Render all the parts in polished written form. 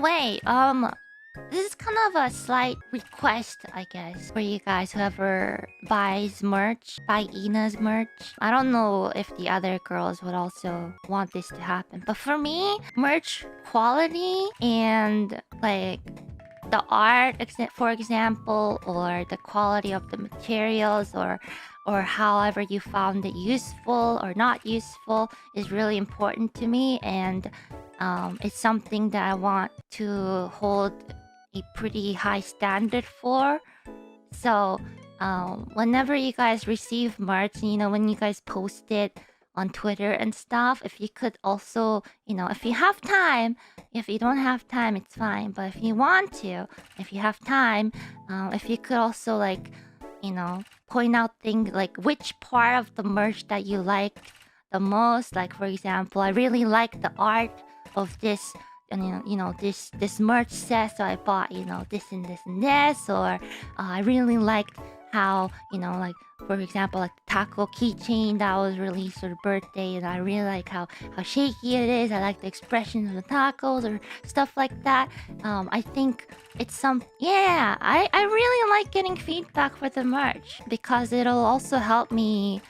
way, this is kind of a slight request, I guess, for you guys, whoever buys merch, buy Ina's merch. I don't know if the other girls would also want this to happen, but for me, merch quality and like the art, for example, or the quality of the materials, or however you found it useful or not useful is really important to me, and it's something that I want to hold a pretty high standard for. So whenever you guys receive merch, when you guys post it on Twitter and stuff, if you could also, if you have time, if you don't have time, it's fine. But if you want to, if you have time, if you could also point out things like which part of the merch that you like the most. Like, for example, I really like the art of this, and this merch set, so I bought this and this and this. Or I really liked how like, for example, like the taco keychain that was released for the birthday, and I really like how shaky it is. I like the expression of the tacos or stuff like that. I think it's I really like getting feedback for the merch, because it'll also help me,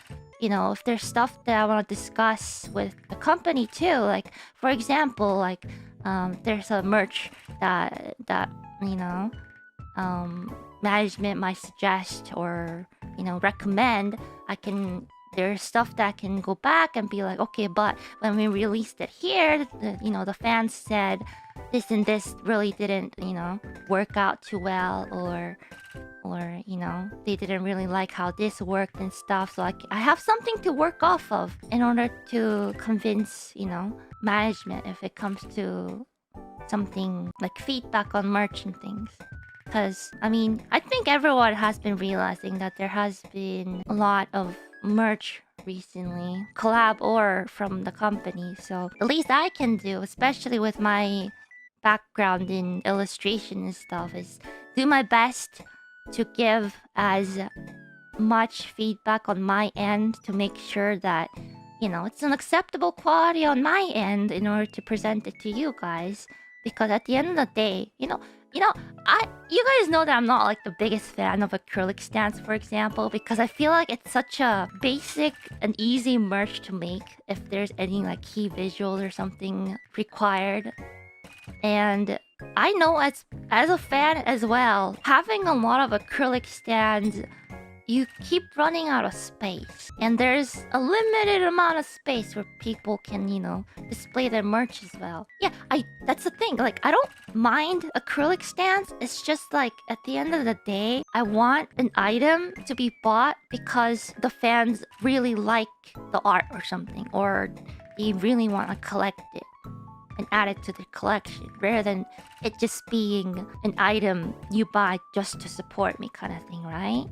if there's stuff that I want to discuss with the company too. Like, for example, like there's a merch that management might suggest or recommend. There's stuff that can go back and be like, okay, but when we released it here, the fans said this and this really didn't work out too well, or they didn't really like how this worked and stuff. So I have something to work off of in order to convince management if it comes to something like feedback on merch and things. Because I think everyone has been realizing that there has been a lot of merch recently, collab or from the company. So the least I can do, especially with my background in illustration and stuff, is do my best to give as much feedback on my end to make sure that it's an acceptable quality on my end in order to present it to you guys. Because at the end of the day, you guys know that I'm not like the biggest fan of acrylic stands, for example, because I feel like it's such a basic and easy merch to make if there's any like key visuals or something required. And I know as a fan as well, having a lot of acrylic stands, you keep running out of space, and there's a limited amount of space where people can display their merch as well. Yeah, that's the thing, like, I don't mind acrylic stands. It's just like, at the end of the day, I want an item to be bought because the fans really like the art or something, or they really want to collect it and add it to the collection, rather than it just being an item you buy just to support me kind of thing, right?